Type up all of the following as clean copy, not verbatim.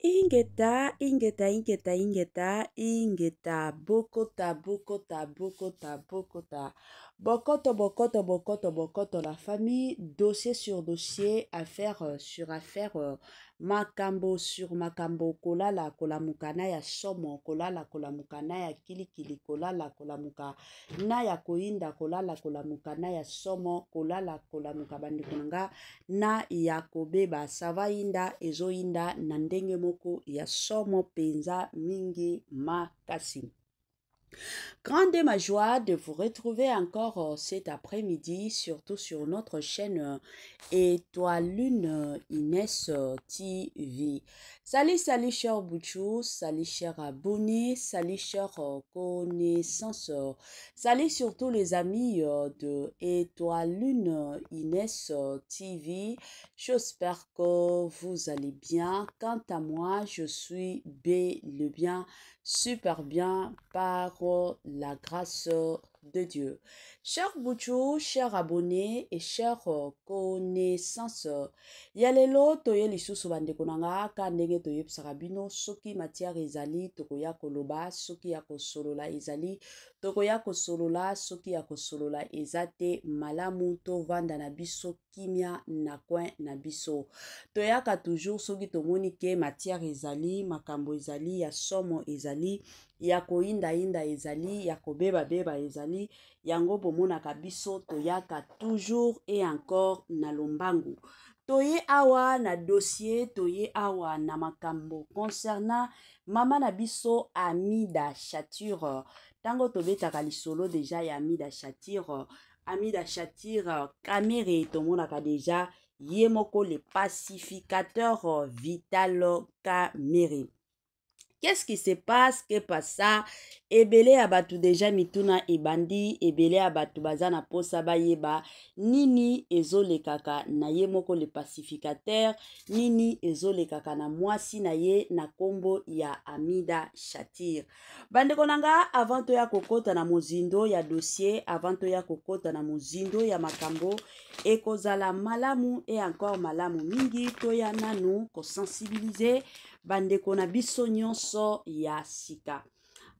Ingeta, bokoto, la famille, dossier sur dossier, affaire sur affaire, makambo sur makambo, kolala, kolamukana ya somo, kolala, kolamukana ya kilikili, kolala, kolamuka, na ya koinda, kolala, kolamukana ya somo, kolala, kolamuka bandikunanga, na ya kobeba, sava inda, ezo inda, na ndenge moko ya somo penza mingi makasi. Grande ma joie de vous retrouver encore cet après-midi, surtout sur notre chaîne Étoile Lune Inès TV. Salut, salut chers Bouchou, salut chers abonnés, salut chers connaissances, salut surtout les amis de Étoile Lune Inès TV. J'espère que vous allez bien. Quant à moi, je suis bel et bien, super bien par la grâce de Dieu. Chers Bouchou, chers abonnés et chers connaissances, yalelo toye lisusu bandeko nanga ka ndenge toye pisarabino soki matière ezali tokoya koloba soki ya kosolola ezali tokoya kosolola soki ya kosolola ezate malamu to vanda na biso kimia na coin na biso toyaka toujours soki tomoni ke matière ezali makambo ezali ya somo ezali ya koinda inda ezali ya kobeba beba ezali yango bomonaka biso toyaka toujours et encore na lombangu toye awa na dossier toye awa na makambo concernant mama na biso Amida Shature tango tobetaka lisolo deja ya Amida Shature kamere tomonaka deja ye moko le pacificateur vital kamere. Qu'est-ce qui se passe? Que passa? Ebele abatu deja mituna ebandi, ebele abatu bazana posa bayeba, nini ezole kaka na ye moko le pacificateur, nini ezole kaka na mwasi na ye na kombo ya Amida Shature. Bandeko nanga, avant to ya kokota na mozindo ya dossier, avant to ya kokota na mozindo ya makambo, ekozala malamu et encore malamu mingi, to ya nanu ko sensibiliser bandeko na biso nyonso ya sika.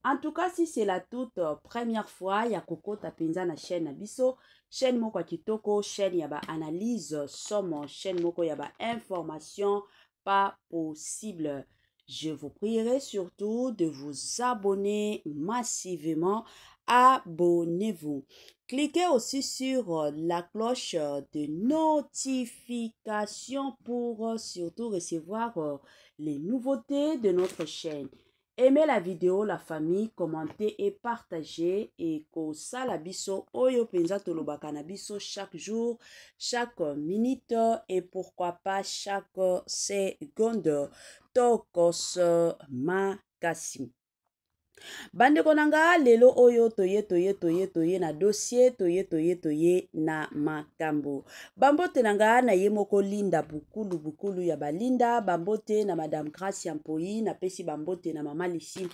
En tout cas, si c'est la toute première fois ya kokota penza na chaîne na biso, chaîne moko kitoko, chaîne ya ba analyse somme, chaîne moko ya ba information pas possible. Je vous prierai surtout de vous abonner massivement. Abonnez-vous. Cliquez aussi sur la cloche de notification pour surtout recevoir les nouveautés de notre chaîne. Aimez la vidéo, la famille, commentez et partagez et kosala biso oyo penza tolobaka na biso chaque jour, chaque minute et pourquoi pas chaque seconde. Tokos makasi. Bandeko nanga lelo oyo toye na dossier toye na makambo. Bambote nanga na ye moko Linda bukulu ya balinda, bambote na Madame Gracia Mpoi, na pesi bambote na Mama Lisi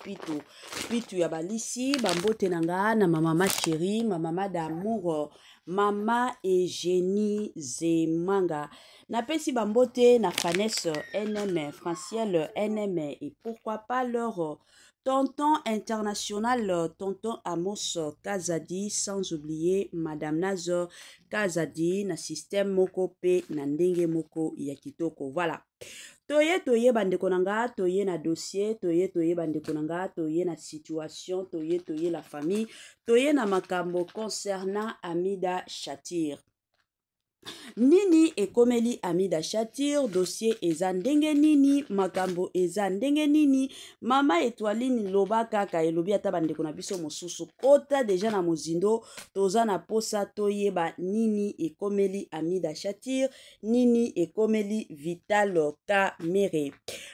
pitu ya balisi, bambote nanga na Mama Chérie, Mama d'amour, Mama Eugénie Zemanga. Na pesi bambote na Fanesse NM, Francielle NM et pourquoi pas leur tonton international, tonton Amos Kazadi, sans oublier Madame Nazo Kazadi, na système moko pe na ndenge moko ya kitoko. Voilà. Toye bandeko nanga, toye na dossier, toye bandeko nanga, toye na situation, toye la famille, toye na makambo concernant Amida Shature. Nini ekomeli Amida Shature, dossier eza ndenge nini, makambo eza ndenge nini, mama Étoiline loba kaka elobi ata bandeko na biso mosusu kota deja na mozindo, toza na posa toyeba nini ekomeli Amida Shature, nini ekomeli Vital Kamere.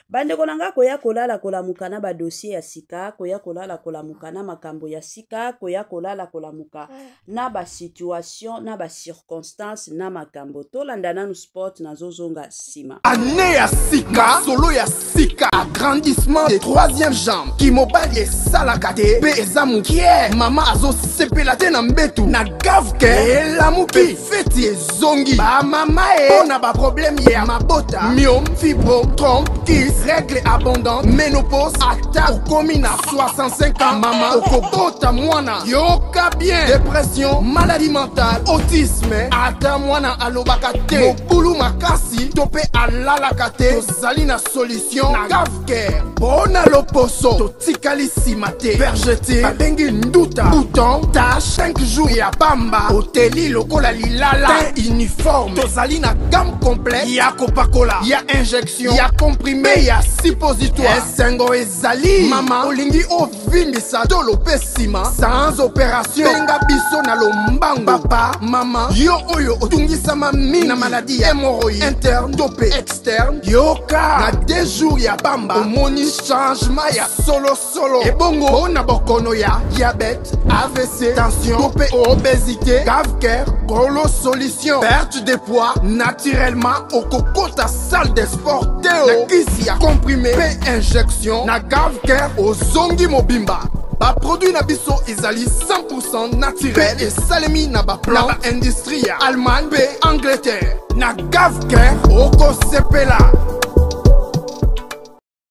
Bandeko nanga koya kolala kolamuka na ba dossier ya sika, koya kolala kolamuka na makambo ya sika, koya kolala kolamuka na ba situation, na ba circonstance, na makambo tolanda nanu sport nazozonga sima. Année ya sika solo ya sika agrandissement des troisième jambe ki mobali esalaka te pe eza mokie mama azosepela te na mbetu na gavke elamuki feti ezongi bamama mpona baproblème ya mabota myome fibro trompe kis règle abondante ménopause ata okomi na 65 ans mama okobota mwana yoka bien dépression maladie mentale autisme ata mwana alobaka te mobulu makasi to pe alalaka te tozali na solution na gavke mpona loposo totikali nsima te vergete babengi nduta bouton tache 5 jours ya pamba oteli lokola lilala te uniforme tozali na gamme complète ya kopakola ya injection ya comprimé ya suppositoire esengo ezali mama olingi ovimbisa tolo pe nsima sans opération benga biso na lombango papa mama yo oyo otungisama mingi na maladie ya hémorroïde interne to pe externe yoka na 2 jours ya pamba omoni changement ya solo ebongo na bokono ya diabète AVC tension to pe obésité gavker golo solution perte de poids naturellement okokota salle de sport teo na kisi ya comprimé pe injection na gavker ozongi mobimba baproduit na biso ezali 100% naturel pe esalemi na baplan na baindustrie ya Allemagne pe Angleterre na gavker okosepela.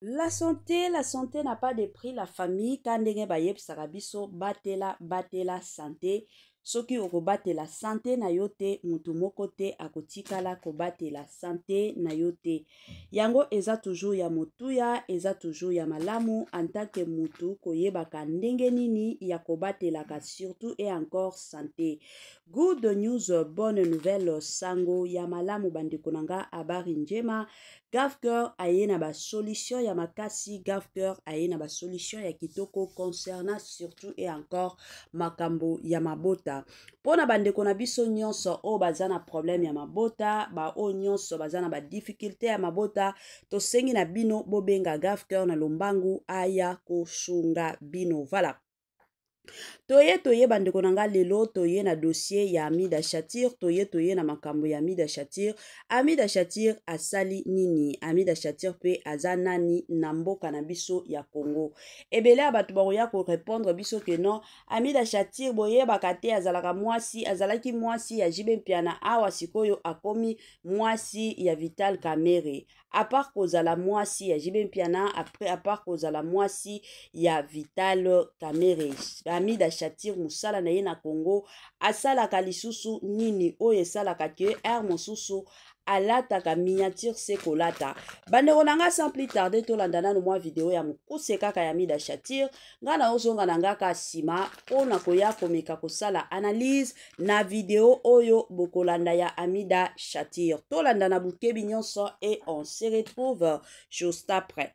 La santé n'a pas de prix. La famille, quand ndenge bayebisaka biso batela santé. Soki okobate la santé na yote mutu moko te akotikala kobate la santé na yote. Yango eza toujours ya motuya, eza toujours ya malamu en tant que mutu koyebaka ndenge nini ya kobate la ka surtout et encore santé. Good news, bonne nouvelle sango ya malamu bandeko nanga habari njema. Gavker aye na ba solution ya makasi, Gavker aye na ba solution ya kitoko concernant surtout et encore makambo ya mabota. Pona bandeko na biso nyonso o bazana problème ya mabota, ba o nyonso bazana ba difficulté ya mabota, to sengi na bino bobenga Gavker na lombangu aya koshunga bino. Voilà. Toye bandeko nanga lelo toye na dossier ya Amida Shatir, toye na makambo ya Amida Shatir. Amida Shatir asali nini? Amida Shatir pe azanani na mboka na biso ya Congo. Ebele abatu bakoya ko répondre biso que non, Amida Shatir boye bakate azalaka mwasi, azalaki mwasi ya Jibe Mpiana awa sikoyo akomi mwasi ya Vital Kamerhe. À part kozala mwasi ya Jibe Mpiana, après à part kozala mwasi ya Vital Kamerhe. Amida Shatir musala na ye na Congo asalaka lisusu nini oyo esalaka ke mosusu alataka miniature sekolata. Bandeko nanga sans plus tarder tolanda nanu mwa video ya mukuse kaka ya Amida Shatir ngana ozonga na ngaka sima pona koya komeka kosala analyse na video oyo bokolanda ya Amida Shatir. Tolanda na bukebi nyonso et on se retrouve juste après.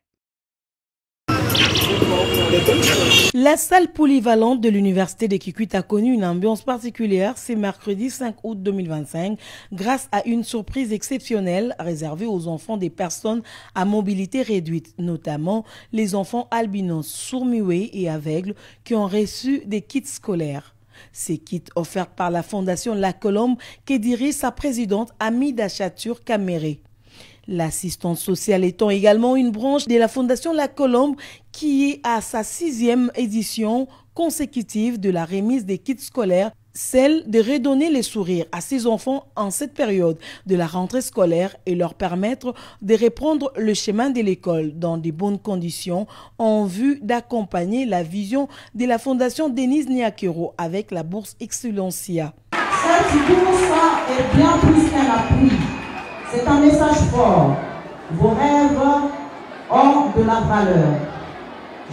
La salle polyvalente de l'université de Kikwit a connu une ambiance particulière ce mercredi 5 août 2025 grâce à une surprise exceptionnelle réservée aux enfants des personnes à mobilité réduite, notamment les enfants albinos, sourds-muets et aveugles qui ont reçu des kits scolaires. Ces kits offerts par la Fondation La Colombe que dirige sa présidente Amida Shatir Kamerhe. L'assistance sociale étant également une branche de la Fondation La Colombe qui est à sa 6e édition consécutive de la remise des kits scolaires, celle de redonner les sourires à ces enfants en cette période de la rentrée scolaire et leur permettre de reprendre le chemin de l'école dans de bonnes conditions en vue d'accompagner la vision de la Fondation Denise Niakero avec la bourse Excellencia. Cette bourse est bien plus qu'un appui. C'est un message fort. Vos rêves ont de la valeur.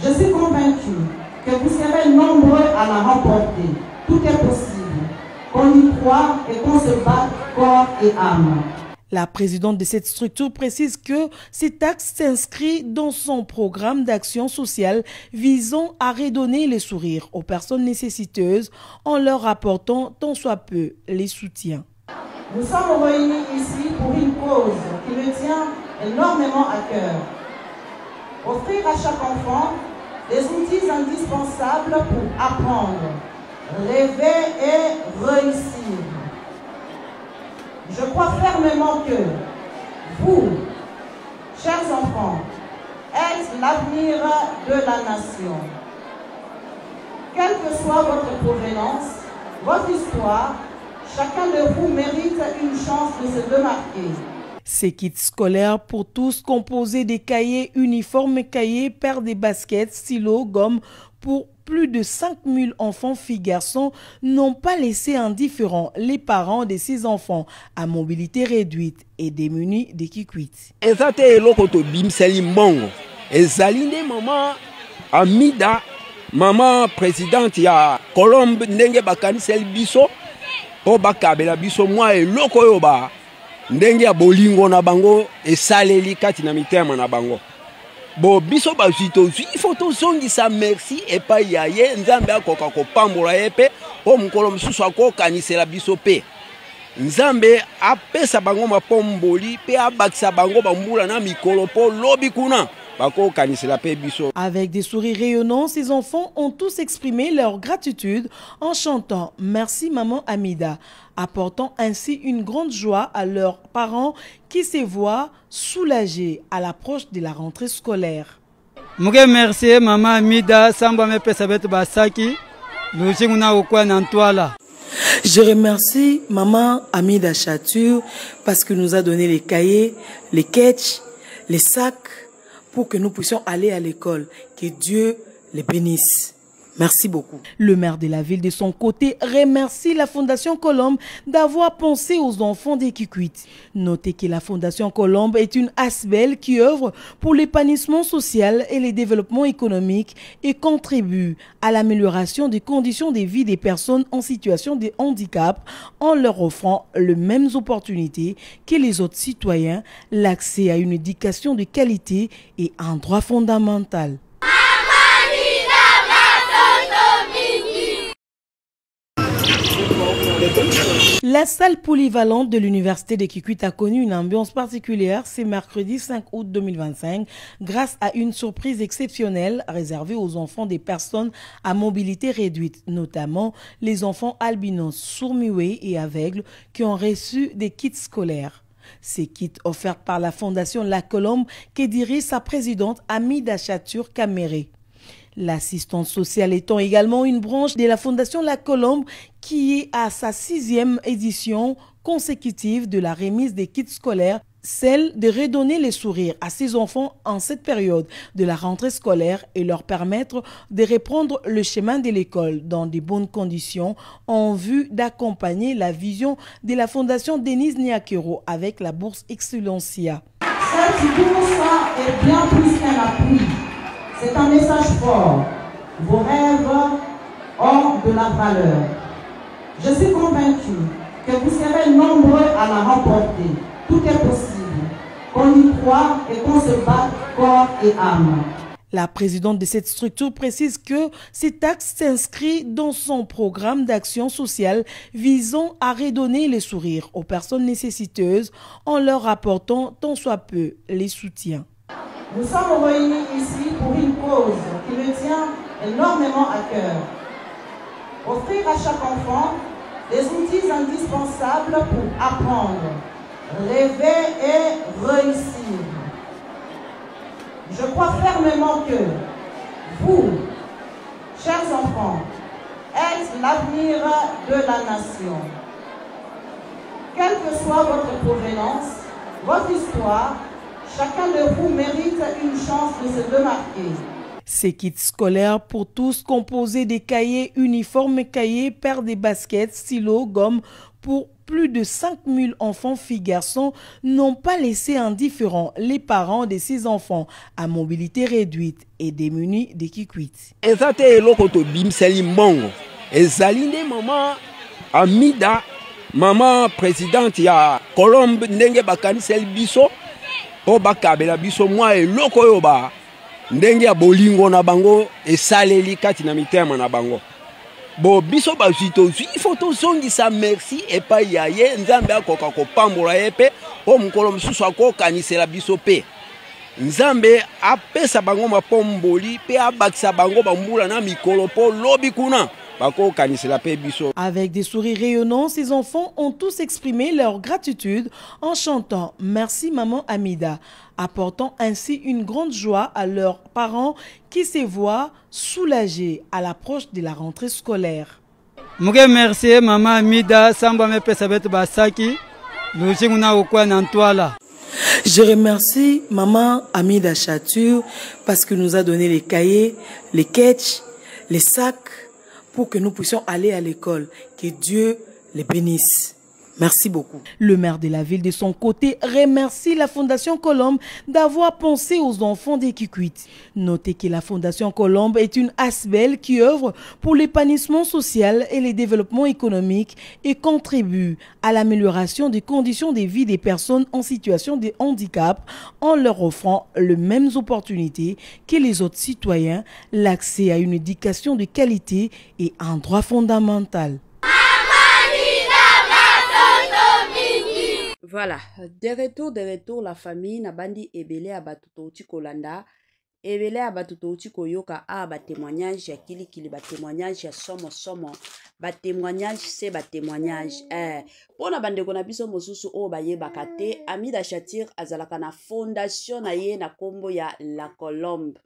Je suis convaincue que vous serez nombreux à la remporter. Tout est possible. Qu'on y croit et qu'on se batte corps et âme. La présidente de cette structure précise que cet axe s'inscrit dans son programme d'action sociale visant à redonner le sourire aux personnes nécessiteuses en leur apportant tant soit peu les soutiens. Nous sommes réunis ici pour une cause qui me tient énormément à cœur. Offrir à chaque enfant des outils indispensables pour apprendre, rêver et réussir. Je fermement que vous, chers enfants, êtes l'avenir de la nation. Quelle que soit votre provenance, votre histoire, chacun de vous mérite une chance de se démarquer. Ces kits scolaires pour tous composés des cahiers, uniformes, cahiers, paires de baskets, stylos, gommes pour plus de 5000 enfants, filles, garçons, n'ont pas laissé indifférents les parents de ces enfants à mobilité réduite et démunis des Kikwit. Maman Amida, maman présidente ya Colombe ndenge bakaniseli biso po bakabela biso mwa eloko yoba ndenge ya bolingo na bango esaleli kati na mitema na bango. Bo biso bazito il faut tozongisa merci epai ya ye nzambe akoka kopambola ye pe po mukolo mususu akokanisela biso pe. Nzambe apesa bango mapomboli pe abakisa bango bambula na mikolo po lobi kuna. Avec des sourires rayonnants, ces enfants ont tous exprimé leur gratitude en chantant « Merci Maman Amida », apportant ainsi une grande joie à leurs parents qui se voient soulagés à l'approche de la rentrée scolaire. Merci Maman Amida, je remercie Maman Amida Chatur parce que nous a donné les cahiers, les ketchs, les sacs, pour que nous puissions aller à l'école. Que Dieu les bénisse. Merci beaucoup. Le maire de la ville, de son côté, remercie la Fondation Colombe d'avoir pensé aux enfants des Kikwit. Notez que la Fondation Colombe est une ASBEL qui œuvre pour l'épanouissement social et le développement économique et contribue à l'amélioration des conditions de vie des personnes en situation de handicap en leur offrant les mêmes opportunités que les autres citoyens, l'accès à une éducation de qualité et un droit fondamental. La salle polyvalente de l'université de Kikwit a connu une ambiance particulière ce mercredi 5 août 2025 grâce à une surprise exceptionnelle réservée aux enfants des personnes à mobilité réduite, notamment les enfants albinos, sourds-muets et aveugles qui ont reçu des kits scolaires. Ces kits offerts par la Fondation La Colombe que dirige sa présidente Amida Chatur Kamere. L'assistance sociale étant également une branche de la Fondation La Colombe qui est à sa 6e édition consécutive de la remise des kits scolaires, celle de redonner les sourires à ces enfants en cette période de la rentrée scolaire et leur permettre de reprendre le chemin de l'école dans de bonnes conditions en vue d'accompagner la vision de la Fondation Denise Niakero avec la bourse Excellencia. Cette bourse est bien plus qu'un appui. C'est un message fort. Vos rêves ont de la valeur. Je suis convaincu que vous serez nombreux à la remporter. Tout est possible. Qu'on y croit et qu'on se batte corps et âme. La présidente de cette structure précise que cet axe s'inscrit dans son programme d'action sociale visant à redonner les sourires aux personnes nécessiteuses en leur apportant tant soit peu les soutiens. Nous sommes réunis ici pour une cause qui me tient énormément à cœur. Offrir à chaque enfant des outils indispensables pour apprendre, rêver et réussir. Je crois fermement que vous, chers enfants, êtes l'avenir de la nation. Quelle que soit votre provenance, votre histoire, chacun de vous mérite une chance de se démarquer. Ces kits scolaires pour tous composés des cahiers, uniformes, cahiers, paires de baskets, stylos, gommes pour plus de 5000 enfants, filles, garçons n'ont pas laissé indifférents les parents de ces enfants à mobilité réduite et démunis des Kikwit. Maman Amida, maman présidente ya Colombe ndenge bakaniseli biso po bakabela biso mwa eloko yoba ndenge ya bolingo na bango esaleli kati na mitema na bango. Bo biso bazito il faut tozongisa merci epai ya ye nzambe akoka kopambola ye pe po mukolo mususu akokanisela biso pe. Nzambe apesa bango mapomboli pe abakisa bango bambula na mikolo po lobi kuna bako kanisela pe biso. Avec des sourires rayonnants, ces enfants ont tous exprimé leur gratitude en chantant Merci Maman Amida, apportant ainsi une grande joie à leurs parents qui se voient soulagés à l'approche de la rentrée scolaire. Merci Maman Amida, samba me pesabet basaki, lujinguna okwa nantwala. Je remercie Maman Amida Chature parce que nous a donné les cahiers, les ketchs, les sacs pour que nous puissions aller à l'école. Que Dieu les bénisse. Merci beaucoup. Le maire de la ville, de son côté, remercie la Fondation Colombe d'avoir pensé aux enfants des Kikwit. Notez que la Fondation Colombe est une ASBEL qui œuvre pour l'épanouissement social et le développement économique et contribue à l'amélioration des conditions de vie des personnes en situation de handicap en leur offrant les mêmes opportunités que les autres citoyens, l'accès à une éducation de qualité et un droit fondamental. Voilà, de retour, la famille na bandi ebele abatuto uti kolanda, ebele abatuto uti koyoka ba témoignage ya kili ba témoignage ya somo, ba témoignage c'est ba témoignage. Pona bande kona biso mosusu o baye bakate, Amida Chatir azalaka na fondation na ye na kombo ya La Colombe.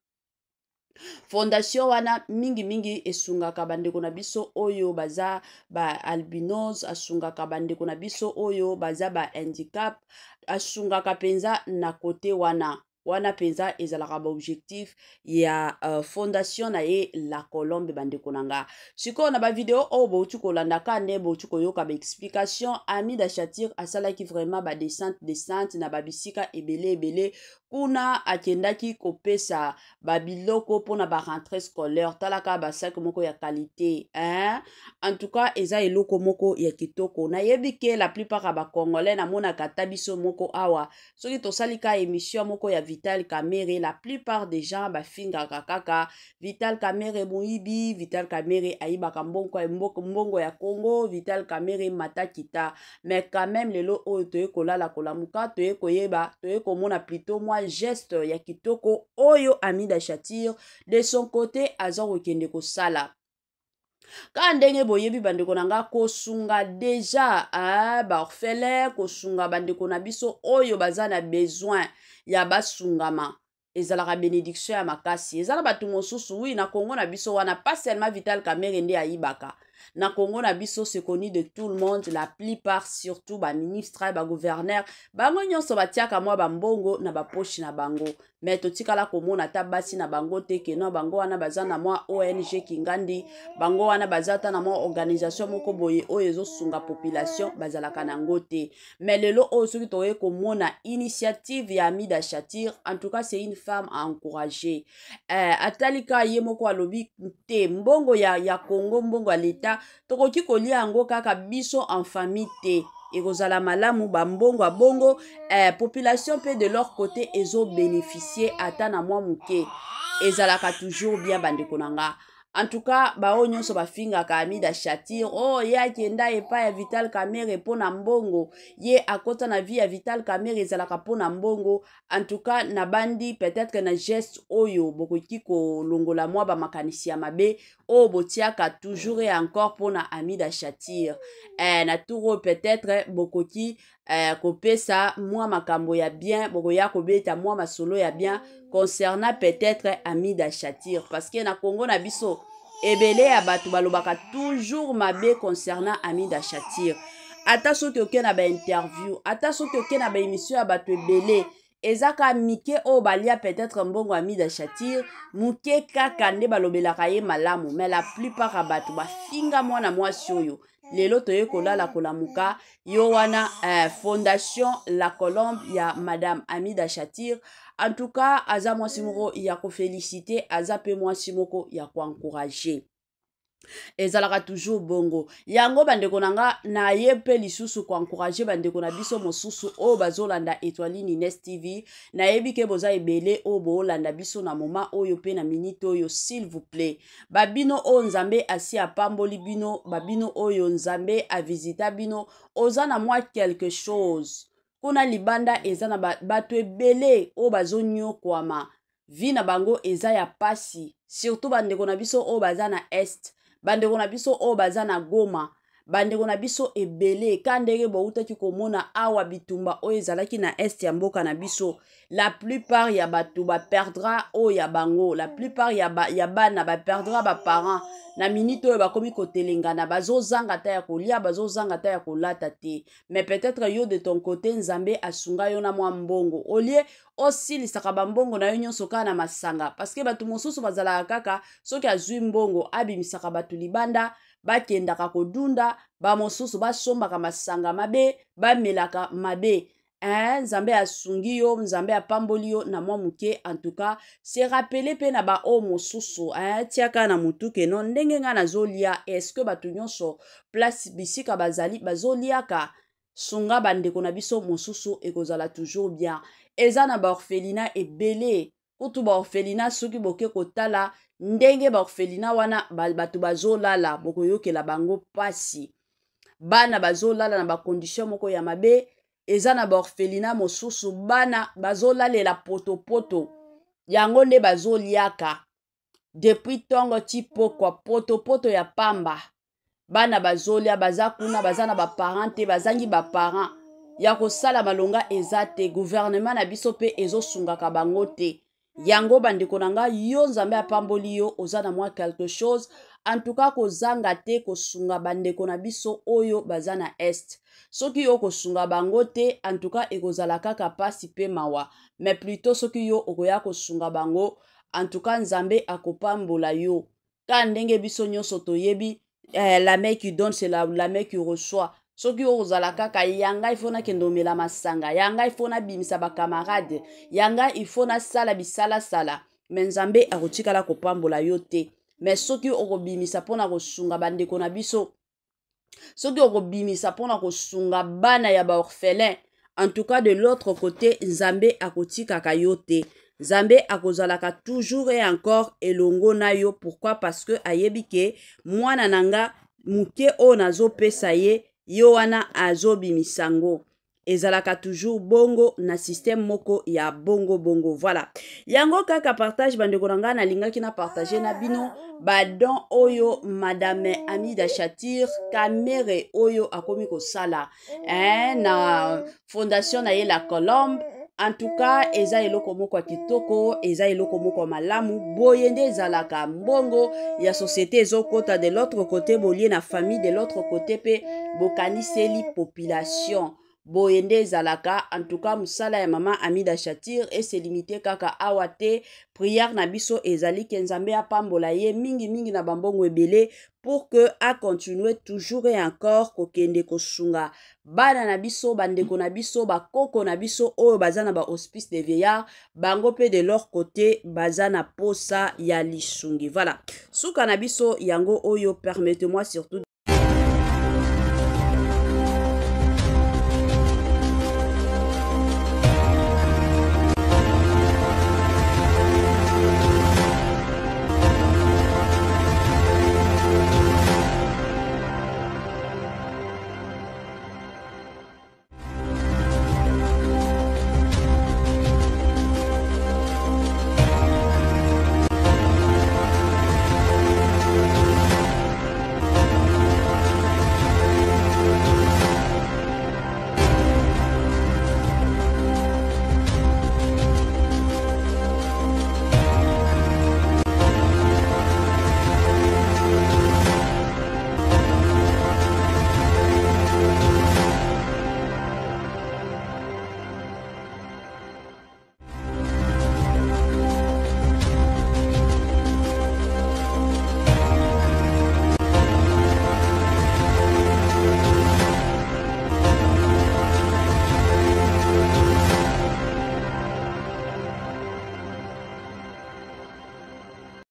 Fondation wana mingi esungaka bandeko na biso oyo baza ba albinos, asungaka bandeko na biso oyo baza ba handicap, asungaka penza na kote wana penza ezalaka ba objectif ya fondation na ye La Colombe bandeko nanga. Siko na ba video o bo uti kolanda kande bo uti koyoka ba explication. Amida Chatir asalaki vraiment ba descente na ba bisika ebele kuna akendaki kopesa babiloko pona ba rentrée scolaire talaka ba sac moko ya qualité en tout cas eza eloko moko ya kitoko na yebike la plupart ba congolais na mona katabiso moko awa soki to salika émission moko ya Vital Kamerhe la plupart des gens ba finga kaka Vital Kamerhe moibi Vital Kamerhe aiba mbongo ya Congo Vital Kamerhe matakita mais quand même lelo o to kolala kolamuka to koyeba to komona plutôt moi geste ya kitoko oyo Amida Chatir de son côté azoro kende ko sala ka ndenge boyebi bandeko nanga kosunga déjà ba orphelin kosunga bandeko na biso oyo baza na besoin ya basungama ezalaka bénédiction ya makasi ezala batu mosusu oui na Congo na biso wana pas seulement Vital Kamerhe nde ayibaka na Congo na biso c'est connu de tout le monde, la plupart surtout ba ministre ba gouverneur bango nyonso batiaka mwa bambongo na bapoche na bango mais totikala komona ta basi na bango te ke no bango wana baza na mwa ONG Kingandi bango wana bazata na mwa organisation moko boye oyo ezosunga population bazalaka nango te mais lelo oyo soki toye komona initiative ya Amida Chatir en tout cas c'est une femme à encourager atalika ye moko alobi te mbongo ya Congo mbongo ya l'État tokoki kolia yango kaka biso en famille te ekozala malamu bambongo a bongo population pe de leur côté ezo bénéficier ata na mwa muke ezalaka toujours bien bandeko nanga. En tout cas, bao nyonso bafinga ka Amida Chatir, oh ye akenda epa ya Vital Kamerhe pona mbongo, ye akota na vie ya Vital Kamerhe ezalaka pona mbongo. En tout cas, na bandi peut-être na geste oyo bokoki ko longola mwa ba makanisi ya mabe, o botiaka toujours et encore pona Amida Chatir. Na touro peut-être bokoki kopesa mwa makambo ya bien, bokoya kobeta mwa masolo ya bien concernant peut-être Amida Chatir parce que na Congo na biso ebele ya batu balobaka toujours mabe concernant Amida Chatir. Ata soki oke na ba interview, ata soki oke na ba émission ya batu ebele ezaka mike o balia peut-être mbongo Amida Chatir muke kaka nde balobelaka ye malamu mais la plupart ya batu bafinga mwana mwasi oyo lelo toye kolala kolamuka yo wana fondation La Colombe ya Madame Amida Chatir. En tout cas, aza mwasi moko ya ko féliciter, aza pe mwasi moko ya ko encourager. Ezalaka toujours bongo. Yango bandeko nanga na ye pe lisusu ko encourager bandeko na biso mosusu o bazolanda Étoile Nines TV. Na yebike boza ebele o bolanda biso na moment oyo pe na minute oyo s'il vous plaît. Babino o nzambe asi apamboli bino, babino oyo nzambe a visita bino, oza na mwa quelque chose. Kuna libanda eza na bato ebele o bazonyo kwama vi na bango eza ya pasi surtout bandeko na biso o baza na est bandeko na biso oyo baza na Goma, bandeko na biso ebele ka ndenge boutaki komona awa bitumba oyo ezalaki na est ya mboka na biso, la plupart ya bato baperdra oyo ya bango, la plupart ya bana baperdra baparent na minute oyo bakomi kotelengana, bazozanga ta ya kolia, bazozanga ta ya kolata te. Mais peut-être yo de ton côté Nzambe asunga yo na mwa mbongo, olie osilisaka bambongo na yo nyonso kaka na masanga, parce que bato mosusu bazalaka kaka soki azwi mbongo abimisaka bato libanda, bakendaka kodunda, bamosusu basombaka masanga mabe, bamelaka mabe. Nzambe asungi yo, Nzambe apamboli yo na mwa muke. En tout cas, se rappele pe na ba o mosusu, tiaka na mutuke non ndenge nga nazolia, est-ce que bato nyonso place bisika bazali bazoliaka, sunga bandeko na biso mosusu ekozala toujours bien. Eza na ba orphelina ebele, kutu ba orphelina soki boke kotala ndenge ba orphelina wana bato bazolala bokoyokela bango pasi, bana bazolala na ba condition moko ya mabe. Eza na ba orphelina mosusu bana bazolalela poto yango nde bazoliaka depuis tongo ti pokwa poto ya pamba, bana bazolia baza kuna baza na baparent te, bazangi baparent ya kosala malonga eza te, gouvernement na biso pe ezosungaka bango te. Yango bandeko na nga yo Nzambe apamboli yo oza na mwa quelque chose, en tout cas kozanga te kosunga bandeko na biso oyo baza na est. Soki yo kosunga bango te, en tout cas ekozala kaka pasi pe mawa, mais plutôt soki yo okoya kosunga bango, en tout cas Nzambe akopambola yo. Ka ndenge biso nyonso toyebi, la main qui donne c'est la main qui reçoit. Soki yo kozala kaka yanga ifona kendomela masanga, yanga ifona bimisa ba camarade, yanga ifona sala bisala sala, mais Nzambe akotikala kopambola yo te. Mais soki okobimisa pona kosunga bandeko na biso, soki okobimisa pona kosunga bana ya ba orphelin, en tout cas de l'autre côté Nzambe akotikaka yo te. Nzambe akozalaka toujours et encore elongo na yo. Pourquoi? Parce que ayebike mwana nanga muke o nazo pesa ye yo wana azobimisango. Ezalaka toujours bongo na système moko ya bongo. Voilà. Yango kaka partage bandeko nanga na lingaki na partager na bino badon oyo Madame Amida Shatir Kamere oyo akomi kosala na fondation na ye la Colombe. En tout cas, eza eloko moko kitoko, eza eloko moko malamu, boyende ezalaka mbongo ya société ezokota de l'autre côté, bolie na famille de l'autre côté pe bokaniseli population. Boyende ezalaka, en tout cas musala ya Mama Amida Shatir et se limité kaka awate, prière na biso ezali ke Nzambe apambola ye mingi na bambongo ebele pour que a continuer toujours et encore kokende kosunga bana na biso, bandeko na biso, bakoko na biso oyo baza na ba hospice de vieillard, bango pe de leur côté baza na posa ya lisungi. Voilà. Suka na biso yango oyo, permettez-moi surtout